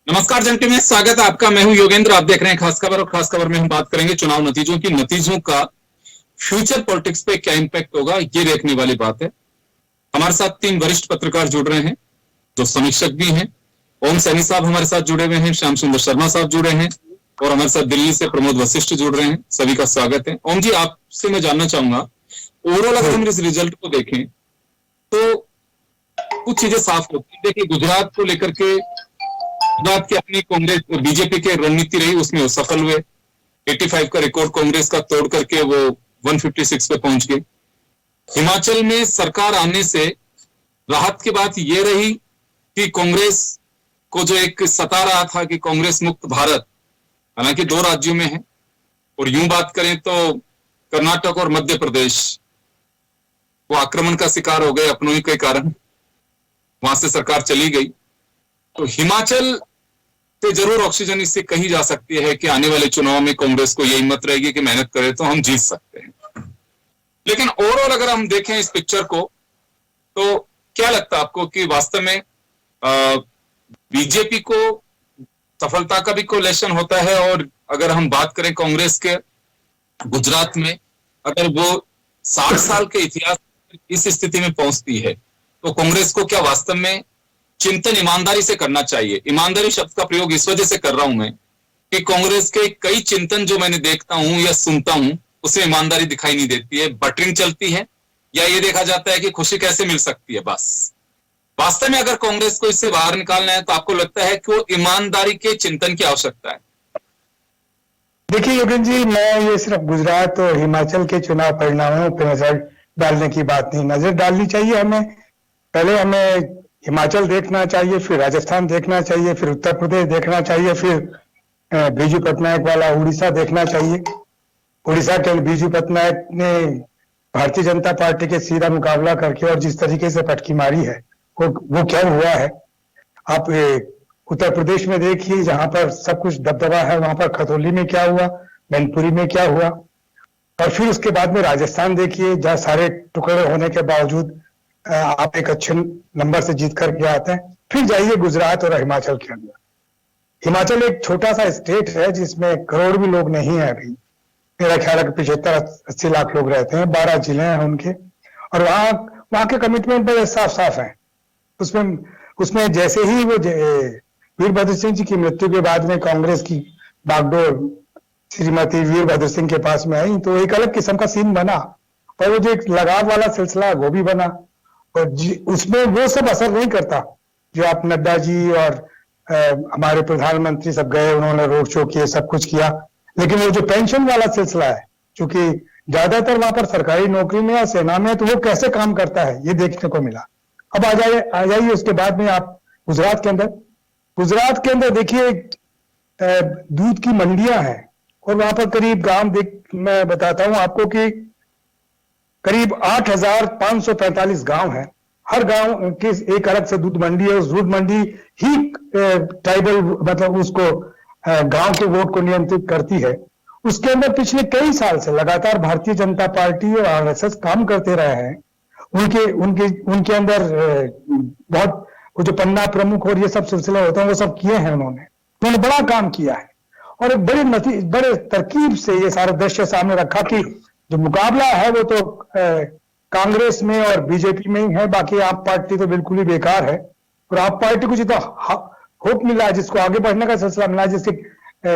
नमस्कार जनके में स्वागत है आपका। मैं हूं योगेंद्र, आप देख रहे हैं खास खबर। और खास खबर में हम बात करेंगे चुनाव नतीजों की। नतीजों का फ्यूचर पॉलिटिक्स पे क्या इंपैक्ट होगा, ये देखने वाली बात है। हमारे साथ 3 वरिष्ठ पत्रकार जुड़ रहे हैं जो समीक्षक भी हैं। ओम सैनी साहब हमारे साथ जुड़े हुए हैं, श्याम सुंदर शर्मा साहब जुड़े हैं और हमारे साथ दिल्ली से प्रमोद वशिष्ठ जुड़ रहे हैं। सभी का स्वागत है। ओम जी, आपसे मैं जानना चाहूंगा, ओवरऑल अगर हम इस रिजल्ट को देखें तो कुछ चीजें साफ होती है। देखिए, गुजरात को लेकर के गुजरात की अपनी कांग्रेस बीजेपी की रणनीति रही, उसमें वो सफल हुए। 85 का रिकॉर्ड कांग्रेस का तोड़ करके वो 156 पे पहुंच गए। हिमाचल में सरकार आने से राहत की बात ये रही कि कांग्रेस को जो एक सता रहा था कि कांग्रेस मुक्त भारत, हालांकि 2 राज्यों में है, और यूं बात करें तो कर्नाटक और मध्य प्रदेश वो आक्रमण का शिकार हो गए अपनों ही के कारण, वहां से सरकार चली गई। तो हिमाचल से जरूर ऑक्सीजन इससे कही जा सकती है कि आने वाले चुनाव में कांग्रेस को यह हिम्मत रहेगी कि मेहनत करें तो हम जीत सकते हैं। लेकिन ओवरऑल अगर हम देखें इस पिक्चर को, तो क्या लगता है आपको कि वास्तव में बीजेपी को सफलता का भी कोलेशन होता है? और अगर हम बात करें कांग्रेस के गुजरात में, अगर वो 60 साल के इतिहास इस स्थिति में पहुंचती है तो कांग्रेस को क्या वास्तव में चिंतन ईमानदारी से करना चाहिए? ईमानदारी शब्द का प्रयोग इस वजह से कर रहा हूं मैं कि कांग्रेस के कई चिंतन जो मैंने देखता हूं या सुनता हूं, उसमें ईमानदारी दिखाई नहीं देती है। बटरिंग चलती है या ये देखा जाता है कि खुशी कैसे मिल सकती है, बस। वास्तव में अगर कांग्रेस को इससे बाहर निकालना है तो आपको लगता है कि वो ईमानदारी के चिंतन की आवश्यकता है? देखिए योगेंद्र जी, मैं ये सिर्फ गुजरात और हिमाचल के चुनाव परिणामों पर नजर डालने की बात नहीं, नजर डालनी चाहिए हमें। पहले हमें हिमाचल देखना चाहिए, फिर राजस्थान देखना चाहिए, फिर उत्तर प्रदेश देखना चाहिए, फिर बीजू पटनायक वाला उड़ीसा देखना चाहिए। उड़ीसा के बीजू पटनायक ने भारतीय जनता पार्टी के सीधा मुकाबला करके और जिस तरीके से पटकी मारी है वो क्या हुआ है। आप उत्तर प्रदेश में देखिए, जहां पर सब कुछ दबदबा है, वहां पर खतौली में क्या हुआ, मैनपुरी में क्या हुआ। और फिर उसके बाद में राजस्थान देखिए, जहां सारे टुकड़े होने के बावजूद आप एक अच्छे नंबर से जीत करके आते हैं। फिर जाइए गुजरात और हिमाचल के अंदर। हिमाचल एक छोटा सा स्टेट है जिसमें करोड़ भी लोग नहीं है अभी। मेरा ख्याल है कि 75-80 लाख लोग रहते हैं, 12 जिले हैं उनके, और वहां के कमिटमेंट बड़े साफ साफ हैं। उसमें जैसे ही वो वीरभद्र सिंह जी की मृत्यु के बाद में कांग्रेस की बागडोर श्रीमती वीरभद्र सिंह के पास में आई तो एक अलग किस्म का सीन बना, और वो जो एक लगाव वाला सिलसिला वो भी बना। और उसमें वो सब असर नहीं करता जो आप नड्डा जी और हमारे प्रधानमंत्री सब गए, उन्होंने रोड शो किए, सब कुछ किया, लेकिन वो जो पेंशन वाला सिलसिला है, चूंकि ज्यादातर वहां पर सरकारी नौकरी में या सेना में है, तो वो कैसे काम करता है ये देखने को मिला। अब आ जाइए उसके बाद में आप गुजरात के अंदर देखिए दूध की मंडियां हैं, और वहां पर करीब गांव मैं बताता हूं आपको कि करीब 8,545 गांव हैं। हर गांव के एक अलग से दूध मंडी है। उस दूध मंडी ही ट्राइबल मतलब उसको गांव के वोट को नियंत्रित करती है। उसके अंदर पिछले कई साल से लगातार भारतीय जनता पार्टी और आरएसएस काम करते रहे हैं। उनके अंदर बहुत वो जो पन्ना प्रमुख और ये सब सिलसिले होते हैं वो सब किए हैं उन्होंने बड़ा काम किया है, और एक बड़े तरकीब से ये सारा दृश्य सामने रखा कि जो मुकाबला है वो तो कांग्रेस में और बीजेपी में ही है, बाकी आप पार्टी तो बिल्कुल ही बेकार है। और आप पार्टी को जितना होप मिला है, जिसको आगे बढ़ने का सिलसिला मिला, जिसके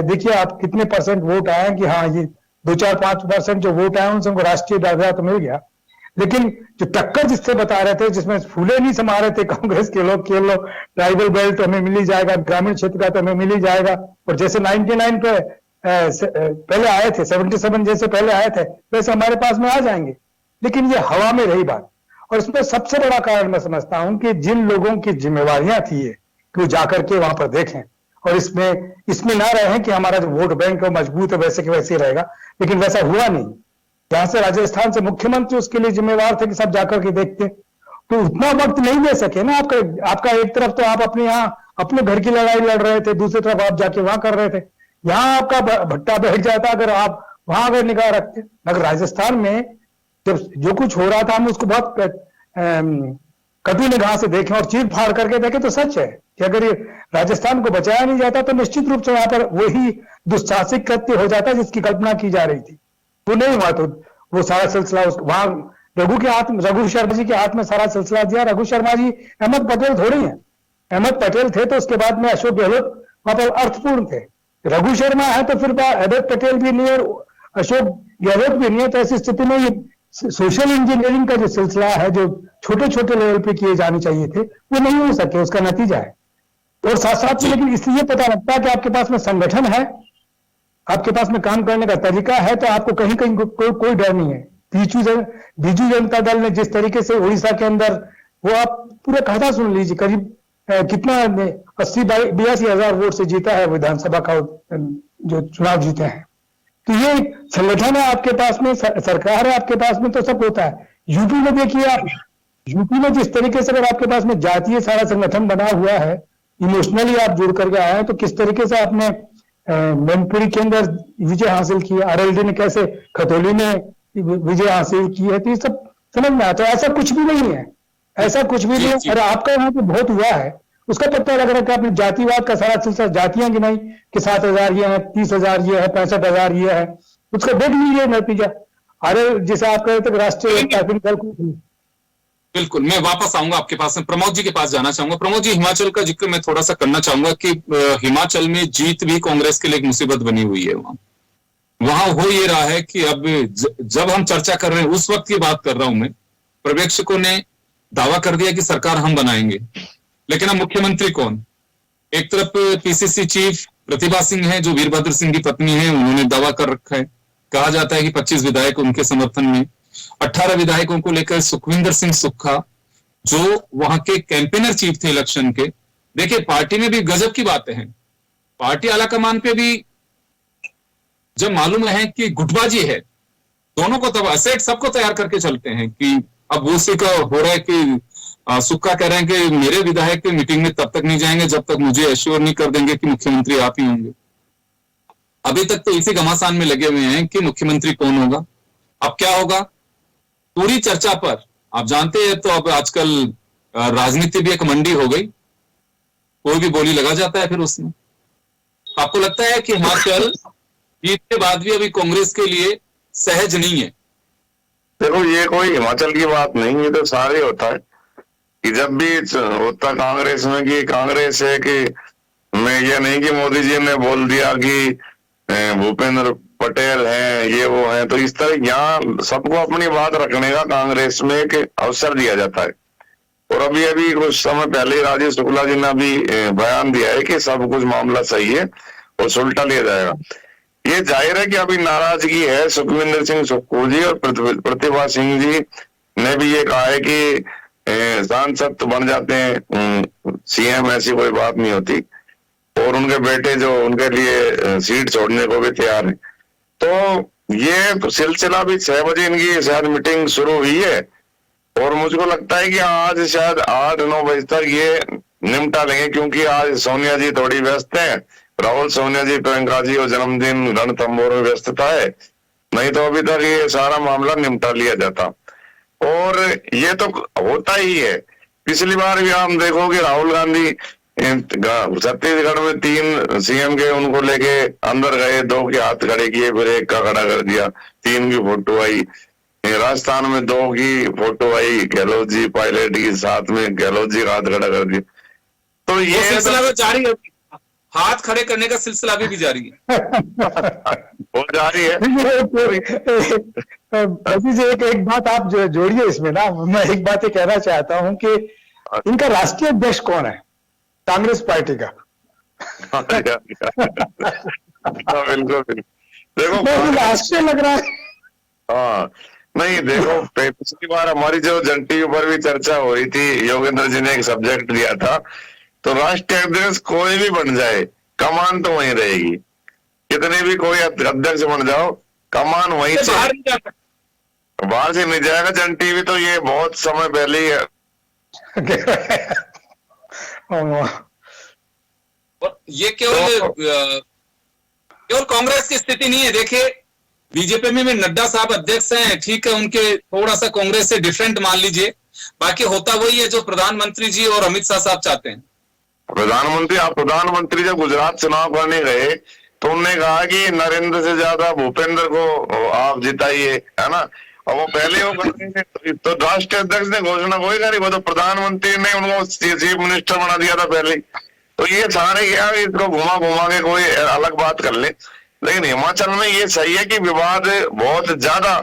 देखिए आप कितने परसेंट वोट आए कि हाँ ये 2-4-5% जो वोट आए उनसे उनको राष्ट्रीय दर्जा तो मिल गया, लेकिन जो टक्कर जिससे बता रहे थे, जिसमें फूले नहीं समा रहे थे कांग्रेस के लोग ट्राइबल बेल्ट तो हमें मिल ही जाएगा, ग्रामीण क्षेत्र का तो हमें मिल ही जाएगा, और जैसे 99 पे पहले आए थे, 77 जैसे पहले आए थे वैसे हमारे पास में आ जाएंगे, लेकिन ये हवा में रही बात। और इसमें सबसे बड़ा कारण मैं समझता हूं कि जिन लोगों की जिम्मेवारियां थी ये कि वो जाकर के वहां पर देखें और इसमें ना रहे कि हमारा जो वोट बैंक है मजबूत है वैसे के वैसे ही रहेगा, लेकिन वैसा हुआ नहीं। जहां से राजस्थान से मुख्यमंत्री उसके लिए जिम्मेवार थे कि सब जाकर के देखते, तो उतना वक्त नहीं दे सके ना। आपका एक तरफ तो आप अपने घर की लड़ाई लड़ रहे थे, दूसरी तरफ आप जाके वहां कर रहे थे। यहां आपका भट्टा बैठ जाता अगर आप वहां अगर निगाह रखते। मगर राजस्थान में जब जो कुछ हो रहा था हम उसको बहुत कटु निगाह से देखें और चीर फाड़ करके देखें, तो सच है कि अगर ये राजस्थान को बचाया नहीं जाता तो निश्चित रूप से वहां पर वही दुस्साहसिक कृत्य हो जाता जिसकी कल्पना की जा रही थी। वो नहीं हुआ, तो वो सारा सिलसिला वहां रघु शर्मा जी के हाथ में सारा सिलसिला दिया। रघु शर्मा जी अहमद पटेल थोड़ी हैं, अहमद पटेल थे तो उसके बाद में अशोक गहलोत वहां पर अर्थपूर्ण थे। रघु शर्मा है तो फिर अहमद पटेल भी नहीं और अशोक गहलोत भी नहीं है। तो ऐसी स्थिति में ये सोशल इंजीनियरिंग का जो सिलसिला है जो छोटे छोटे लेवल पे किए जाने चाहिए थे वो नहीं हो सके, उसका नतीजा है। और साथ साथ में लेकिन इसलिए पता लगता है कि आपके पास में संगठन है, आपके पास में काम करने का तरीका है, तो आपको कहीं कहीं कोई डर नहीं है। बीजू जनता दल ने जिस तरीके से उड़ीसा के अंदर वो आप पूरा खाता सुन लीजिए, करीब कितना 80-82 हजार वोट से जीता है विधानसभा का जो चुनाव जीते हैं। तो ये संगठन है आपके पास में, सरकार है आपके पास में, तो सब होता है। यूपी में देखिए आप, यूपी में जिस तरीके से अगर आपके पास में जातीय सारा संगठन बना हुआ है, इमोशनली आप जुड़ करके आए हैं, तो किस तरीके से आपने मैनपुरी के अंदर विजय हासिल की, आरएलडी ने कैसे खतौली में विजय हासिल की है, तो ये सब समझ में आता है। ऐसा कुछ भी नहीं है, ऐसा कुछ भी नहीं है। अरे आपका यहाँ पे बहुत हुआ है, उसका पता लग रहा है कि आपने जातिवाद का सारा सिलसिला जातियां गिनाई कि 7,000 ये है, 30,000 ये है, 65,000 ये है, उसका देख लीजिए नतीजा। अरे जैसे आप कह रहे थे राष्ट्रीय दल को। बिल्कुल, मैं वापस आऊंगा आपके पास में, प्रमोद जी के पास जाना चाहूंगा। प्रमोद जी, हिमाचल का जिक्र मैं थोड़ा सा करना चाहूंगा कि हिमाचल में जीत भी कांग्रेस के लिए एक मुसीबत बनी हुई है। वहां हो ये रहा है कि अब जब हम चर्चा कर रहे हैं, उस वक्त की बात कर रहा हूं मैं, पर्यवेक्षकों ने दावा कर दिया कि सरकार हम बनाएंगे, लेकिन अब मुख्यमंत्री कौन? एक तरफ पीसीसी चीफ प्रतिभा सिंह है जो वीरभद्र सिंह की पत्नी है, उन्होंने दावा कर रखा है। कहा जाता है कि 25 विधायक उनके समर्थन में, 18 विधायकों को लेकर सुखविंदर सिंह सुक्खा जो वहां के कैंपेनर चीफ थे इलेक्शन के। देखिए पार्टी में भी गजब की बातें हैं, पार्टी आलाकमान पे भी जब मालूम है कि गुटबाजी है, दोनों को तब असेट सबको तैयार करके चलते हैं कि अब वो उसी का हो रहा है कि सुक्का कह रहे हैं कि मेरे विधायक की मीटिंग में तब तक नहीं जाएंगे जब तक मुझे एश्योर नहीं कर देंगे कि मुख्यमंत्री आप ही होंगे। अभी तक तो इसी घमासान में लगे हुए हैं कि मुख्यमंत्री कौन होगा, अब क्या होगा, पूरी चर्चा पर आप जानते हैं। तो अब आजकल राजनीति भी एक मंडी हो गई, कोई भी बोली लगा जाता है फिर उसमें। आपको लगता है कि हिमाचल जीत के बाद भी अभी कांग्रेस के लिए सहज नहीं है? देखो ये कोई हिमाचल की बात नहीं, ये तो सारे होता है कि जब भी होता कांग्रेस में कि कांग्रेस है कि मैं ये नहीं कि मोदी जी ने बोल दिया कि भूपेंद्र पटेल है ये वो है, तो इस तरह यहाँ सबको अपनी बात रखने का कांग्रेस में एक अवसर दिया जाता है। और अभी अभी कुछ समय पहले ही राजीव शुक्ला जी ने अभी बयान दिया है कि सब कुछ मामला सही है और सुलटा लिया जाएगा। ये जाहिर है कि अभी नाराजगी है सुखविंदर सिंह सुक्खू जी और प्रतिभा सिंह जी ने भी ये कहा है कि सांसद तो बन जाते हैं सीएम, ऐसी कोई बात नहीं होती, और उनके बेटे जो उनके लिए सीट छोड़ने को भी तैयार है। तो ये सिलसिला भी 6 बजे इनकी शायद मीटिंग शुरू हुई है और मुझको लगता है कि आज शायद 8-9 बजे तक ये निपटा लेंगे, क्योंकि आज सोनिया जी थोड़ी व्यस्त है, राहुल, सोनिया जी, प्रियंका जी और जन्मदिन रणथंभौर में व्यस्तता है, नहीं तो अभी तक ये सारा मामला निपटा लिया जाता। और ये तो होता ही है, पिछली बार भी हम देखो कि राहुल गांधी छत्तीसगढ़ में 3 सीएम के उनको लेके अंदर गए, 2 के हाथ खड़े किए, फिर 1 का खड़ा कर दिया, 3 की फोटो आई। राजस्थान में 2 की फोटो आई, गहलोत जी पायलट की, साथ में गहलोत जी का हाथ खड़ा कर दिया। तो ये सिलसिला तो जारी है, हाथ खड़े करने का सिलसिला अभी भी जारी है। वो जारी है। अभी से एक बात आप जोड़िए इसमें ना, मैं एक बात ये कहना चाहता हूं कि इनका राष्ट्रीय अध्यक्ष कौन है कांग्रेस पार्टी का? बिल्कुल देखो आश्चर्य लग रहा है। हाँ नहीं देखो, पिछली बार हमारी जो जन टीवी पर भी चर्चा हो रही थी, योगेंद्र जी ने एक सब्जेक्ट दिया था, तो राष्ट्रीय अध्यक्ष कोई भी बन जाए कमान तो वहीं रहेगी, कितने भी कोई अध्यक्ष बन जाओ कमान वहीं से, बाहर से नहीं जाएगा। जन टीवी तो ये बहुत समय पहले ही ये केवल कांग्रेस की स्थिति नहीं है। देखिए बीजेपी में भी नड्डा साहब अध्यक्ष हैं, ठीक है, उनके थोड़ा सा कांग्रेस से डिफरेंट मान लीजिए, बाकी होता वही है जो प्रधानमंत्री जी और अमित शाह साहब चाहते हैं। प्रधानमंत्री जब गुजरात चुनाव करने गए तो उन्होंने कहा कि नरेंद्र से ज्यादा भूपेंद्र को आप जिताइए, है ना, और वो पहले वो करते तो राष्ट्रीय अध्यक्ष ने घोषणा कोई करी, वो तो प्रधानमंत्री ने उनको चीफ मिनिस्टर बना दिया था पहले। तो ये सारे क्या इसको घुमा घुमा के कोई अलग बात कर ले, लेकिन हिमाचल में ये सही है कि विवाद बहुत ज्यादा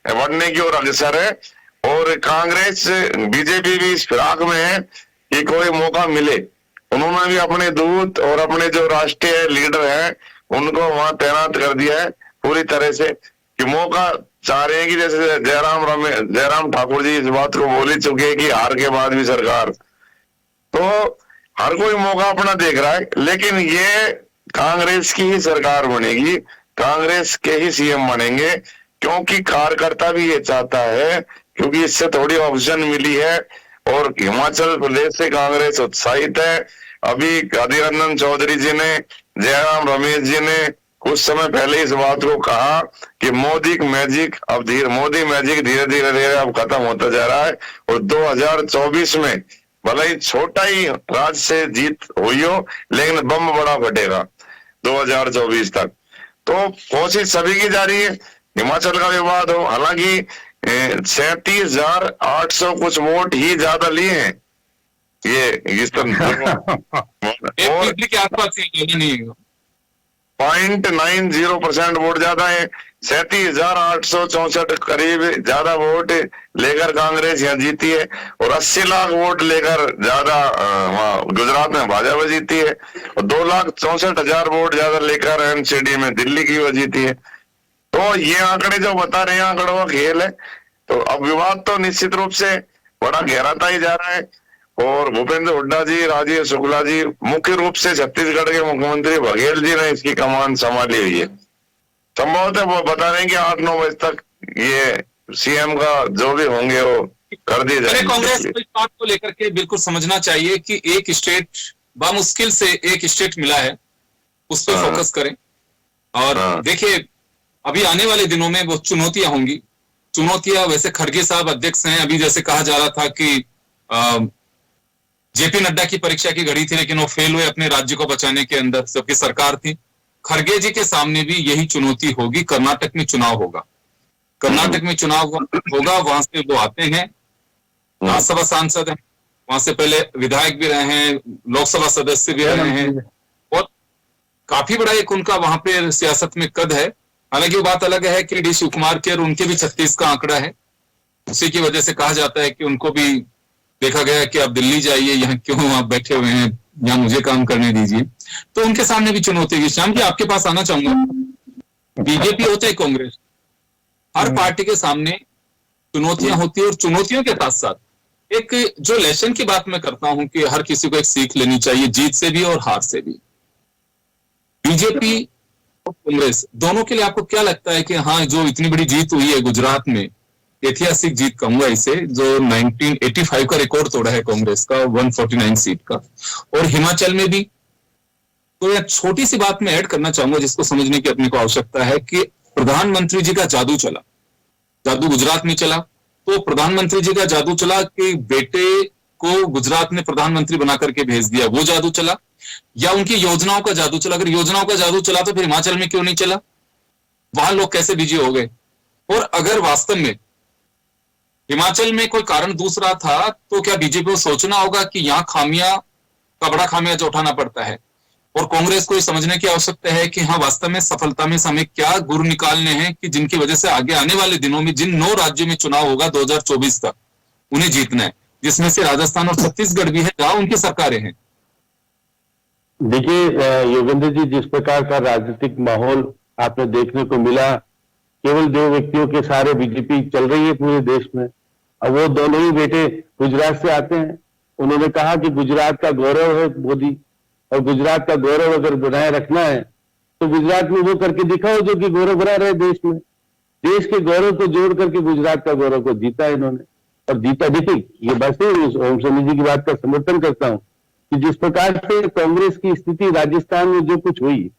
बढ़ने की ओर अग्रसर है, और कांग्रेस बीजेपी भी इस फिराक में है कि कोई मौका मिले। उन्होंने भी अपने दूत और अपने जो राष्ट्रीय लीडर हैं उनको वहां तैनात कर दिया है पूरी तरह से, कि मौका चाह रहे हैं कि जैसे जयराम ठाकुर जी इस बात को बोल ही चुके हैं कि हार के बाद भी सरकार, तो हर कोई मौका अपना देख रहा है, लेकिन ये कांग्रेस की ही सरकार बनेगी, कांग्रेस के ही सीएम बनेंगे, क्योंकि कार्यकर्ता भी ये चाहता है, क्योंकि इससे थोड़ी ऑप्शन मिली है और हिमाचल प्रदेश से कांग्रेस उत्साहित है। अभी अधीर रंजन चौधरी जी ने, जयराम रमेश जी ने कुछ समय पहले इस बात को कहा कि मोदी मैजिक धीरे धीरे अब खत्म होता जा रहा है, और 2024 में भले ही छोटा ही राज्य से जीत हुई हो, लेकिन बम बड़ा फटेगा 2024 तक। तो कोशिश सभी की जारी है हिमाचल का विवाद हो, हालांकि 37,800 कुछ वोट ही ज्यादा लिए हैं ये इस के आसपास नहीं 0.90% वोट ज्यादा है, 37,864 करीब ज्यादा वोट लेकर कांग्रेस यहाँ जीती है, और 80 लाख वोट लेकर ज्यादा गुजरात में भाजपा जीती है, और 2,64,000 वोट ज्यादा लेकर एमसीडी में दिल्ली की वो जीती है। तो ये आंकड़े जो बता रहे हैं आंकड़ों का खेल है। तो अब विवाद तो निश्चित रूप से बड़ा गहराता ही जा रहा है, और भूपेंद्र हुड्डा जी, राजीव शुक्ला जी, मुख्य रूप से छत्तीसगढ़ के मुख्यमंत्री बघेल जी ने इसकी कमान संभाली हुई है। संभवतः वो बता रहे हैं कि 8-9 बजे तक ये सीएम का जो भी होंगे वो कर दिए जाएंगे। कांग्रेस को इस बात को लेकर के बिल्कुल समझना चाहिए कि एक स्टेट बामुश्किल से एक स्टेट मिला है, उस पर फोकस करें। और देखिए अभी आने वाले दिनों में वो चुनौतियां होंगी। चुनौतियां वैसे खड़गे साहब अध्यक्ष हैं, अभी जैसे कहा जा रहा था कि जेपी नड्डा की परीक्षा की घड़ी थी, लेकिन वो फेल हुए अपने राज्य को बचाने के अंदर, सबकी सरकार थी। खड़गे जी के सामने भी यही चुनौती होगी। कर्नाटक में चुनाव होगा, कर्नाटक में चुनाव होगा, वहां से वो आते हैं, राज्यसभा सांसद हैं, वहां से पहले विधायक भी रहे हैं, लोकसभा सदस्य भी रहे हैं, और काफी बड़ा एक उनका वहां पे सियासत में कद है। हालांकि वो बात अलग है कि डी शिवकुमार के और उनके भी 36 का आंकड़ा है, उसी की वजह से कहा जाता है कि उनको भी देखा गया कि आप दिल्ली जाइए, यहाँ क्यों आप बैठे हुए हैं, यहाँ मुझे काम करने दीजिए। तो उनके सामने भी चुनौती है। श्याम जी, आपके पास आना चाहूंगा। बीजेपी हो चाहे कांग्रेस, हर पार्टी के सामने चुनौतियां होती है, और चुनौतियों के साथ साथ एक जो लेसन की बात मैं करता हूं कि हर किसी को एक सीख लेनी चाहिए, जीत से भी और हार से भी। बीजेपी और कांग्रेस दोनों के लिए आपको क्या लगता है कि हाँ, जो इतनी बड़ी जीत हुई है गुजरात में, ऐतिहासिक जीत कहूंगा इसे, जो 1985 का रिकॉर्ड तोड़ा है कांग्रेस का 149 सीट का, और हिमाचल में भी। तो यह छोटी सी बात मैं ऐड करना चाहूंगा जिसको समझने की अपने को आवश्यकता है कि प्रधानमंत्री जी का जादू चला, जादू गुजरात में चला। तो प्रधानमंत्री जी का जादू चला कि बेटे को गुजरात में प्रधानमंत्री बना करके भेज दिया, वो जादू चला, या उनकी योजनाओं का जादू चला? अगर योजनाओं का जादू चला तो फिर हिमाचल में क्यों नहीं चला? वहां लोग कैसे बिजी हो गए? और अगर वास्तव में हिमाचल में कोई कारण दूसरा था, तो क्या बीजेपी को सोचना होगा कि यहाँ खामियां का बड़ा खामियाजा उठाना पड़ता है, और कांग्रेस को ये समझने की आवश्यकता है कि हाँ, वास्तव में सफलता में हमें क्या गुर निकालने हैं कि जिनकी वजह से आगे आने वाले दिनों में जिन 9 राज्यों में चुनाव होगा 2024 तक, उन्हें जीतना है, जिसमें से राजस्थान और छत्तीसगढ़ भी है जहां उनकी सरकारें हैं। देखिए योगेंद्र जी, जिस प्रकार का राजनीतिक माहौल आपने देखने को मिला, केवल 2 व्यक्तियों के सारे बीजेपी चल रही है पूरे देश में। अब वो दोनों ही बेटे गुजरात से आते हैं। उन्होंने कहा कि गुजरात का गौरव है मोदी, और गुजरात का गौरव अगर बनाए रखना है तो गुजरात में वो करके दिखाओ जो कि गौरव बना रहे देश में। देश के गौरव को जोड़ करके गुजरात का गौरव को जीता इन्होंने, और जीता। देखिए, ये बात ओम सोनी जी की बात का समर्थन करता हूं कि जिस प्रकार से कांग्रेस की स्थिति राजस्थान में जो कुछ हुई,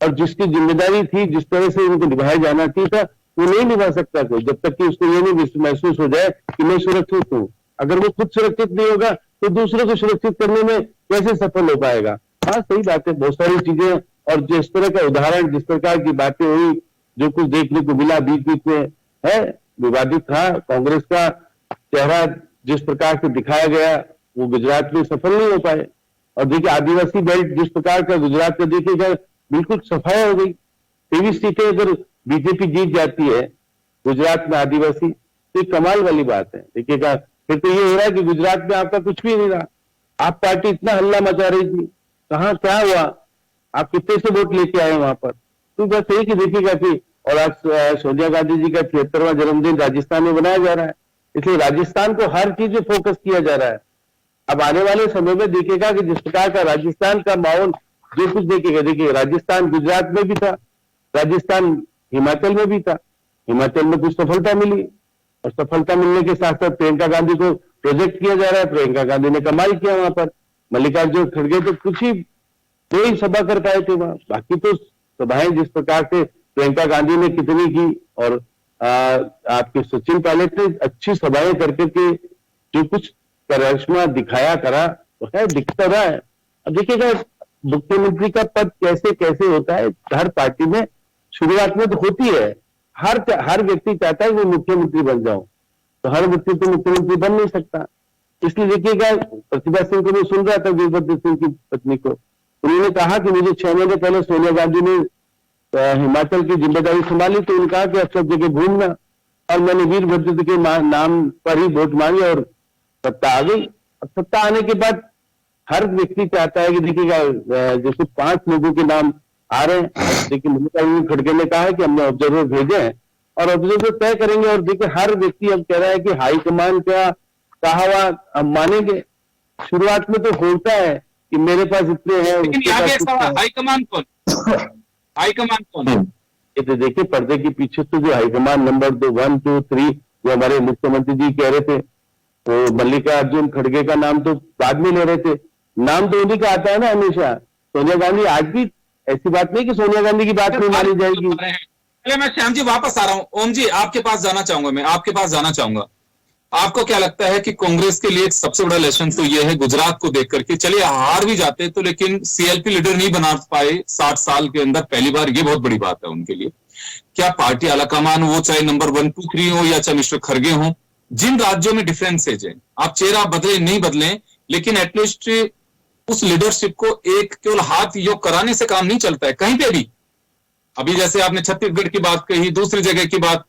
और जिसकी जिम्मेदारी थी, जिस तरह से उनको निभाया जाना था, वो नहीं निभा सकता कोई, जब तक कि उसको ये नहीं महसूस हो जाए कि मैं सुरक्षित हूं। अगर वो खुद सुरक्षित नहीं होगा तो दूसरों को सुरक्षित करने में कैसे सफल हो पाएगा? हाँ, सही बात है, बहुत सारी चीजें, और जिस तरह का उदाहरण, जिस प्रकार की बातें हुई, जो कुछ देखने को मिला बीच बीच में, है विवादित था। कांग्रेस का चेहरा जिस प्रकार से दिखाया गया, वो गुजरात में सफल नहीं हो पाए। और देखिए, आदिवासी बेल्ट जिस प्रकार का गुजरात में देखिएगा, बिल्कुल सफाया हो गई। 23 सीटें अगर बीजेपी जीत जाती है गुजरात में आदिवासी, तो एक कमाल वाली बात है। देखिएगा, फिर तो ये हो रहा है कि गुजरात में आपका कुछ भी नहीं रहा। आप पार्टी इतना हल्ला मचा रही थी, कहाँ क्या हुआ? आप कितने से वोट लेके आए वहां पर? तो बस यही कि देखिएगा कि, और आज सोनिया गांधी जी का 76वां जन्मदिन राजस्थान में मनाया जा रहा है, इसलिए राजस्थान को हर चीज में फोकस किया जा रहा है। अब आने वाले समय में देखिएगा कि जिस प्रकार का राजस्थान का माहौल जो कुछ देखेगा, देखिए राजस्थान गुजरात में भी था, राजस्थान हिमाचल में भी था। हिमाचल में कुछ सफलता मिली, और सफलता मिलने के साथ साथ प्रियंका गांधी को प्रोजेक्ट किया जा रहा है। प्रियंका गांधी ने कमाल किया वहां पर। मल्लिकार्जुन खड़गे तो कुछ ही 2 ही सभा कर पाए थे वहां, बाकी तो सभाएं जिस प्रकार से प्रियंका गांधी ने कितनी की, और आपके सचिन पायलट ने अच्छी सभाएं करके के जो कुछ करिश्मा दिखाया करा, तो है दिखता रहा है। अब देखिएगा, मुख्यमंत्री का पद कैसे कैसे होता है, हर पार्टी में शुरुआत में तो होती है, हर व्यक्ति चाहता है कि मुख्यमंत्री बन जाऊं, तो हर व्यक्ति तो मुख्यमंत्री बन नहीं सकता। इसलिए देखिएगा, प्रतिभा सिंह को मैं सुन रहा था, वीरभद्र सिंह की पत्नी को, उन्होंने कहा कि मुझे 6 महीने पहले सोनिया गांधी ने हिमाचल की जिम्मेदारी संभाली, तो उन्होंने कहा कि अब सब जगह घूमना, और मैंने वीरभद्र के नाम पर ही वोट मांगे और सत्ता आ गई। अब सत्ता आने के बाद हर व्यक्ति चाहता है कि देखिएगा, जैसे 5 लोगों के नाम आ रहे हैं। देखिए, मल्लिकार्जुन खड़गे ने कहा है कि हमने ऑब्जर्वर भेजे हैं, और ऑब्जर्वर तय करेंगे। और देखिए, हर व्यक्ति अब कह रहा है कि हाईकमान क्या कहा हुआ हम मानेंगे। शुरुआत में तो होता है कि मेरे पास इतने हैं, हाईकमान कौन? हाईकमान कौन? ये तो देखिए, पर्दे के पीछे तो जो हाईकमान नंबर 2, 1, 2, 3 जो हमारे मुख्यमंत्री जी कह रहे थे, तो मल्लिकार्जुन खड़गे का नाम तो बाद में ले रहे थे। नाम तो उन्हीं का आता है ना हमेशा। सोनिया गांधी, आज भी ऐसी बात नहीं कि सोनिया गांधी की बात नहीं मानी जाएगी। चलिए, मैं श्याम जी वापस आ रहा हूं। ओम जी, आपके पास जाना चाहूंगा, मैं आपके पास जाना चाहूंगा। आपको क्या लगता है कि कांग्रेस के लिए सबसे बड़ा लेसन तो यह है गुजरात को देख करके, चलिए हार भी जाते तो, लेकिन सीएलपी लीडर नहीं बना पाए 60 साल के अंदर पहली बार, ये बहुत बड़ी बात है उनके लिए। क्या पार्टी आलाकमान वो चाहे नंबर 1, 2, 3 हो, या चाहे मिस्टर खड़गे हो, जिन राज्यों में डिफरेंसेज है, आप चेहरा बदले नहीं बदले, लेकिन एटलीस्ट उस लीडरशिप को एक केवल हाथ योग कराने से काम नहीं चलता है कहीं पे भी। अभी जैसे आपने छत्तीसगढ़ की बात कही, दूसरी जगह की बात,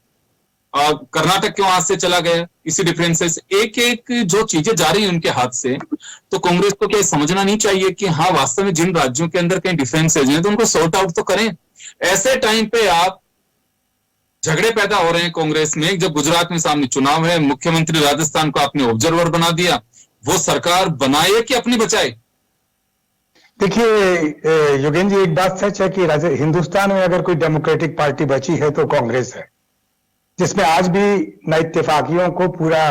कर्नाटक क्यों हाथ से चला गया, इसी डिफरेंसेस, एक एक जो चीजें जा रही हैं उनके हाथ से, तो कांग्रेस को क्या समझना नहीं चाहिए कि हाँ वास्तव में जिन राज्यों के अंदर कहीं डिफरेंसेज हैं तो उनको सॉर्ट आउट तो करें। ऐसे टाइम पे आप झगड़े पैदा हो रहे हैं कांग्रेस में, जब गुजरात में सामने चुनाव है, मुख्यमंत्री राजस्थान को आपने ऑब्जर्वर बना दिया, वो सरकार बनाए कि अपनी बचाए? देखिए योगेंद्र जी, एक बात सच है कि हिंदुस्तान में अगर कोई डेमोक्रेटिक पार्टी बची है तो कांग्रेस है, जिसमें आज भी नई इत्तेफाकियों को पूरा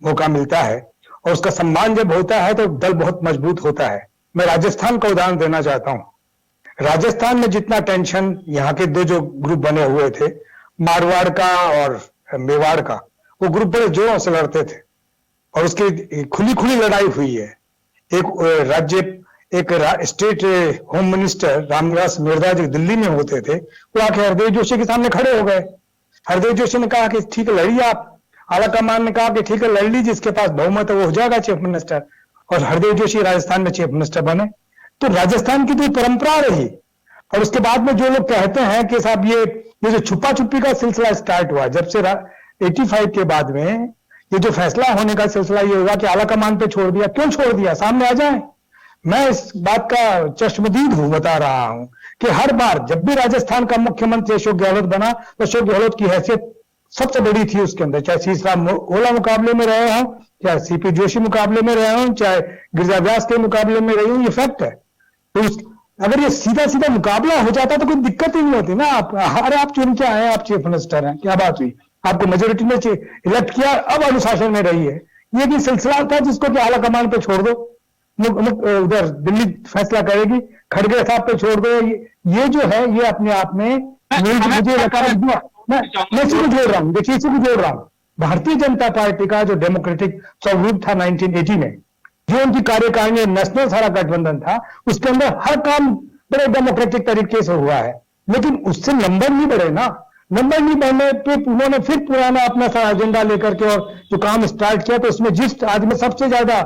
मौका मिलता है और उसका सम्मान जब होता है तो दल बहुत मजबूत होता है। मैं राजस्थान का उदाहरण देना चाहता हूं। राजस्थान में जितना टेंशन यहाँ के दो जो ग्रुप बने हुए थे, मारवाड़ का और मेवाड़ का, वो ग्रुप बड़े जोरों से लड़ते थे और उसकी खुली खुली लड़ाई हुई है। एक state home minister Ramdas Mirza जो दिल्ली में होते थे, वो आके हरदेव जोशी के सामने खड़े हो गए। हरदेव जोशी ने कहा कि ठीक है लड़िए आप, आला कमान ने कहा कि ठीक है लड़ लीजिए, जिसके पास बहुमत है वो हो जाएगा चीफ मिनिस्टर, और हरदेव जोशी राजस्थान में चीफ मिनिस्टर बने। तो राजस्थान की तो परंपरा रही। और उसके बाद में जो लोग कहते हैं कि साहब ये जो छुपा छुपी का सिलसिला स्टार्ट हुआ, जब से 85 के बाद में ये जो फैसला होने का सिलसिला ये हुआ कि आला कमान पे छोड़ दिया, क्यों छोड़ दिया, सामने आ जाए। मैं इस बात का चश्मदीद हूं, बता रहा हूं कि हर बार जब भी राजस्थान का मुख्यमंत्री अशोक गहलोत बना तो अशोक गहलोत की हैसियत सबसे बड़ी थी उसके अंदर, चाहे सीसराम ओला मुकाबले में रहे हों, चाहे सीपी जोशी मुकाबले में रहे हों, चाहे गिरिजा व्यास के मुकाबले में रहे हों, ये फैक्ट है। तो अगर ये सीधा सीधा मुकाबला हो जाता तो कोई दिक्कत ही नहीं होती ना। अरे आप चुन के आए, आप चीफ मिनिस्टर हैं, क्या बात हुई, आपको मेजोरिटी ने इलेक्ट किया, अब अनुशासन में रही है। ये भी सिलसिला था जिसको कि आला कमान पे छोड़ दो, उधर दिल्ली फैसला करेगी, खड़गे साहब पे छोड़ दो। ये जो है ये अपने आप में मुझे लगता है, मैं इसी को जोड़ रहा हूँ, देखिए इसी को जोड़ रहा हूँ। भारतीय जनता पार्टी का जो डेमोक्रेटिक स्वरूप था 1980 में, जो उनकी कार्यकारिणी नेशनल सारा गठबंधन था, उसके अंदर हर काम बड़े डेमोक्रेटिक तरीके से हुआ है, लेकिन उससे नंबर नहीं बढ़े ना। नंबर नहीं बढ़ने पे उन्होंने फिर पुराना अपना सारा एजेंडा लेकर के और जो काम स्टार्ट किया, तो उसमें जिस आदमी सबसे ज्यादा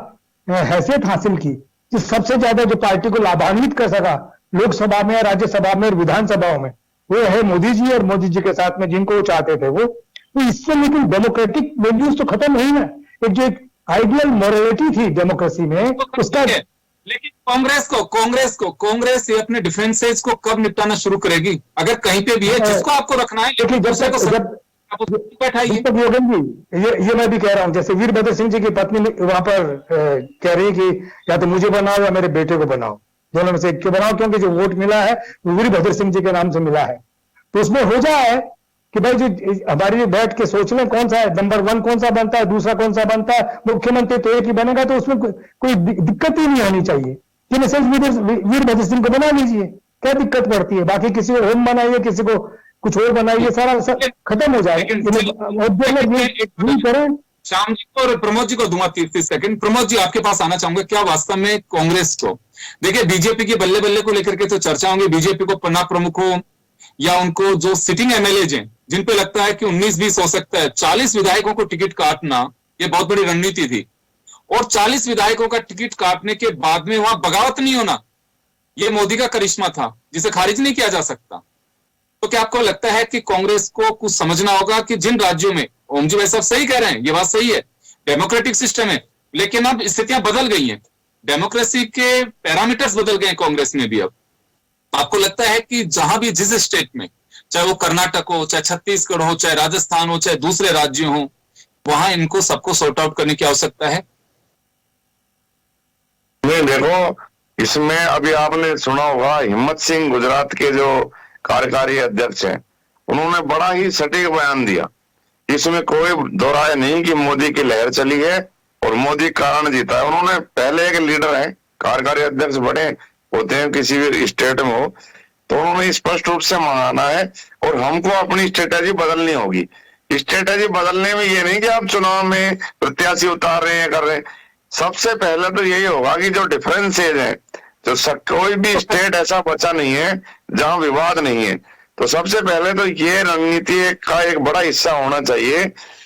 हैसियत हासिल की, जिस सबसे ज्यादा जो पार्टी को लाभान्वित कर सका लोकसभा में, राज्यसभा में और विधानसभाओं में, वो है मोदी जी, और मोदी जी के साथ में जिनको वो चाहते थे वो। तो इससे लेकिन डेमोक्रेटिक वैल्यूज तो खत्म नहीं है। एक जो एक आइडियल मोरालिटी थी डेमोक्रेसी में, उसका। लेकिन कांग्रेस ये अपने डिफरेंसेस को कब निपटाना शुरू करेगी? अगर कहीं पे भी है जिसको आपको रखना है, देखिए ये मैं भी कह रहा हूं, जैसे वीरभद्र सिंह जी की पत्नी वहां पर कह रही है कि या तो मुझे बनाओ या मेरे बेटे को बनाओ, दोनों में से एक को बनाओ, क्योंकि जो वोट मिला है वो वीरभद्र सिंह जी के नाम से मिला है। तो उसमें हो जाए कि भाई जो हमारी बैठ के सोच लें कौन सा है नंबर 1, कौन सा बनता है, दूसरा कौन सा बनता है, मुख्यमंत्री तो एक ही बनेगा, तो उसमें कोई दिक्कत ही नहीं होनी चाहिए। वीरभद्र सिंह को बना लीजिए, क्या दिक्कत पड़ती है? बाकी किसी को होम बनाइए, किसी को कुछ और बनाइए, सारा खत्म हो जाएगा। श्याम जी को और प्रमोद जी को दूंगा 30 सेकंड। प्रमोद जी आपके पास आना चाहूंगा, क्या वास्तव में कांग्रेस को, देखिए बीजेपी की बल्ले बल्ले को लेकर के तो चर्चा होंगी, बीजेपी को पन्ना प्रमुखों या उनको जो सिटिंग एमएलए हैं जिन पे लगता है कि 19-20 हो सकता है, 40 विधायकों को टिकट काटना ये बहुत बड़ी रणनीति थी, और 40 विधायकों का टिकट काटने के बाद में वहां बगावत नहीं होना, ये मोदी का करिश्मा था जिसे खारिज नहीं किया जा सकता। तो क्या आपको लगता है कि कांग्रेस को कुछ समझना होगा कि जिन राज्यों में, ओम जी भाई साहब सही कह रहे हैं, ये बात सही है, डेमोक्रेटिक सिस्टम है, लेकिन अब स्थितियां बदल गई हैं, डेमोक्रेसी के पैरामीटर्स बदल गए हैं कांग्रेस में भी। अब आपको लगता है कि जहां भी जिस स्टेट में, चाहे वो कर्नाटक हो, चाहे छत्तीसगढ़ हो, चाहे राजस्थान हो, चाहे दूसरे राज्य हो, वहां इनको सबको सॉर्ट आउट करने की आवश्यकता है? नहीं, देखो इसमें अभी आपने सुना होगा हिम्मत सिंह गुजरात के जो कार्यकारी अध्यक्ष हैं, उन्होंने बड़ा ही सटीक बयान दिया। इसमें कोई दोहराया नहीं कि मोदी की लहर चली है और मोदी कारण जीता है। उन्होंने पहले एक लीडर है, कार्यकारी अध्यक्ष बड़े होते हैं किसी भी स्टेट में हो, तो उन्होंने स्पष्ट रूप से माना है और हमको अपनी स्ट्रेटेजी बदलनी होगी। स्ट्रेटेजी बदलने में ये नहीं कि आप चुनाव में प्रत्याशी उतार रहे हैं, कर रहे हैं। सबसे पहले तो यही होगा कि जो डिफरेंसेज है, जो कोई भी स्टेट ऐसा बचा नहीं है जहां विवाद नहीं है, तो सबसे पहले तो ये रणनीति का एक बड़ा हिस्सा होना चाहिए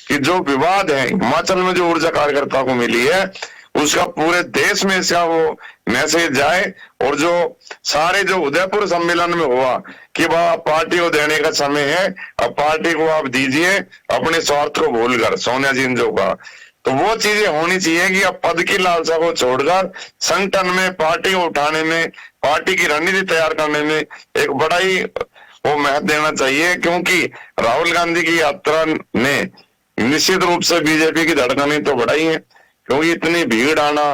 कि जो विवाद है, हिमाचल में जो ऊर्जा कार्यकर्ता को मिली है, उसका पूरे देश में इसका वो मैसेज जाए और जो सारे जो उदयपुर सम्मेलन में हुआ कि वह पार्टी को देने का समय है, अब पार्टी को आप दीजिए अपने स्वार्थ को भूलकर, सोनिया जी ने जो कहा, तो वो चीजें होनी चाहिए कि अब पद की लालसा को छोड़कर संगठन में पार्टी को उठाने में, पार्टी की रणनीति तैयार करने में एक बड़ा ही वो महत्व देना चाहिए। क्योंकि राहुल गांधी की यात्रा ने निश्चित रूप से बीजेपी की धड़कनें तो बढ़ाई है, क्योंकि इतनी भीड़ आना,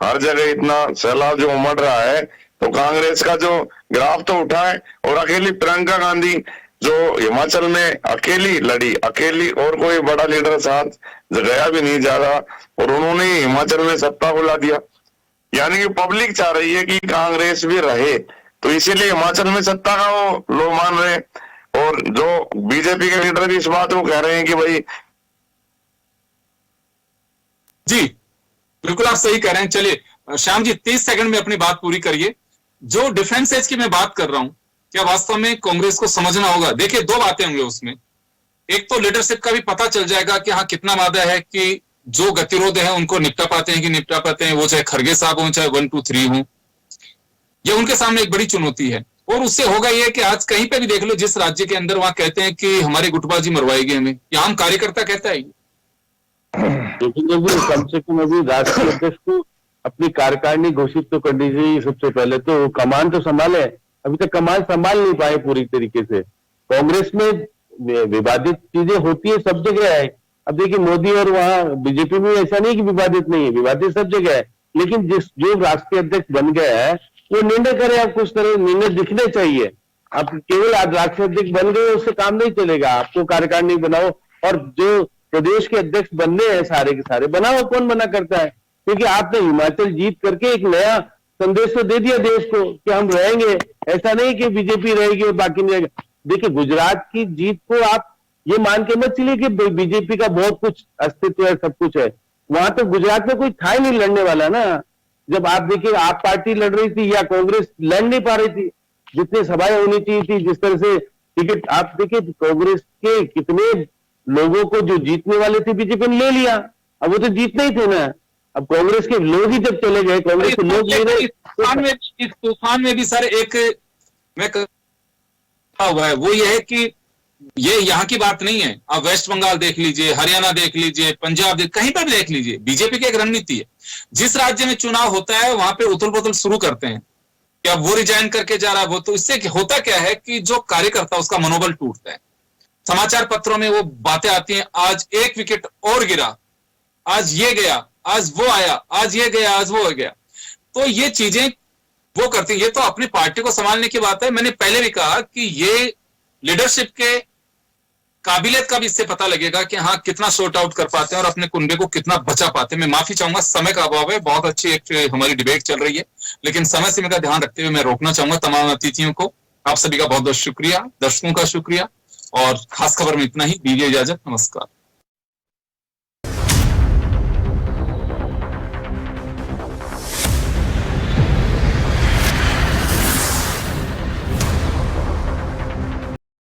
हर जगह इतना सैलाब जो उमड़ रहा है, तो कांग्रेस का जो ग्राफ तो उठा है। और अकेली प्रियंका गांधी जो हिमाचल में अकेली लड़ी, अकेली, और कोई बड़ा लीडर साथ गया भी नहीं ज्यादा, और उन्होंने हिमाचल में सत्ता बुला दिया। यानी कि पब्लिक चाह रही है कि कांग्रेस भी रहे, तो इसीलिए हिमाचल में सत्ता का वो लोग मान रहे। और जो बीजेपी के लीडर भी इस बात को कह रहे हैं कि भाई जी बिल्कुल आप सही कह रहे हैं। चलिए श्याम जी 30 सेकंड में अपनी बात पूरी करिए। जो डिफरेंसेस की मैं बात कर रहा हूं, क्या वास्तव में कांग्रेस को समझना होगा। देखिए दो बातें होंगी उसमें, एक तो लीडरशिप का भी पता चल जाएगा कि हाँ कितना वादा है कि जो गतिरोध है उनको निपटा पाते हैं कि निपटा पाते हैं, वो चाहे खड़गे साहब हो चाहे 1 2 3 हो, ये उनके सामने एक बड़ी चुनौती है। और उससे होगा ये कि आज कहीं पे भी देख लो जिस राज्य के अंदर, वहां कहते हैं कि हमारी गुटबाजी मरवाएगी हमें, ये आम कार्यकर्ता कहता है। लेकिन अभी कम से कम अभी राष्ट्रीय अध्यक्ष को अपनी कार्यकारिणी घोषित तो करनी चाहिए सबसे पहले, तो वो कमान तो संभाले। अभी तक कमान संभाल नहीं पाए पूरी तरीके से। कांग्रेस में विवादित चीजें होती है, सब जगह है। अब देखिए मोदी और वहां बीजेपी में ऐसा नहीं कि विवादित नहीं है, विवादित सब जगह है। लेकिन जो राष्ट्रीय अध्यक्ष बन गया है वो निर्णय करे, आप कुछ तरह निर्णय दिखने चाहिए। आप केवल आज राष्ट्रीय अध्यक्ष बन गए उससे काम नहीं चलेगा, आपको कार्यकारिणी बनाओ, और जो प्रदेश के अध्यक्ष बनने हैं सारे के सारे बनाओ, कौन मना करता है। क्योंकि आपने हिमाचल जीत करके एक नया संदेश तो दे दिया देश को कि हम रहेंगे, ऐसा नहीं कि बीजेपी रहेगी और बाकी नहीं रहेगा। देखिए गुजरात की जीत को आप ये मान के मत चलिए कि बीजेपी का बहुत कुछ अस्तित्व है, सब कुछ है। वहां तो गुजरात में कोई था ही नहीं लड़ने वाला ना। जब आप देखिए आप पार्टी लड़ रही थी या कांग्रेस लड़ नहीं पा रही थी, जितनी सभाएं होनी चाहिए थी, जिस तरह से टिकट, आप देखिए कांग्रेस के कितने लोगों को जो जीतने वाले थे बीजेपी ने ले लिया। अब वो तो जीतने ही थे ना, अब कांग्रेस के लोग ही जब चले गए, कांग्रेस के लोग ले गए। इस तूफान में भी सर एक मैं हुआ है, वो ये है कि ये यहाँ की बात नहीं है। आप वेस्ट बंगाल देख लीजिए, हरियाणा देख लीजिए, पंजाब कहीं पर देख लीजिए, बीजेपी की एक रणनीति है। जिस राज्य में चुनाव होता है वहां पे उथल पुथल शुरू करते हैं कि अब वो रिजाइन करके जा रहा है वो, तो इससे होता क्या है कि जो कार्यकर्ता उसका मनोबल टूटता है। समाचार पत्रों में वो बातें आती हैं, आज 1 विकेट और गिरा, आज ये गया, आज वो आया, आज ये गया, आज वो हो गया। तो ये चीजें वो करती है। ये तो अपनी पार्टी को संभालने की बात है। मैंने पहले भी कहा कि ये लीडरशिप के काबिलियत का भी इससे पता लगेगा कि हाँ कितना शॉर्ट आउट कर पाते हैं और अपने कुनबे को कितना बचा पाते हैं। मैं माफी चाहूंगा, समय का अभाव है, बहुत अच्छी एक हमारी डिबेट चल रही है, लेकिन समय सीमा का ध्यान रखते हुए मैं रोकना चाहूंगा तमाम अतिथियों को। आप सभी का बहुत बहुत शुक्रिया, दर्शकों का शुक्रिया, और खास खबर में इतना ही। दीजिए इजाजत, नमस्कार।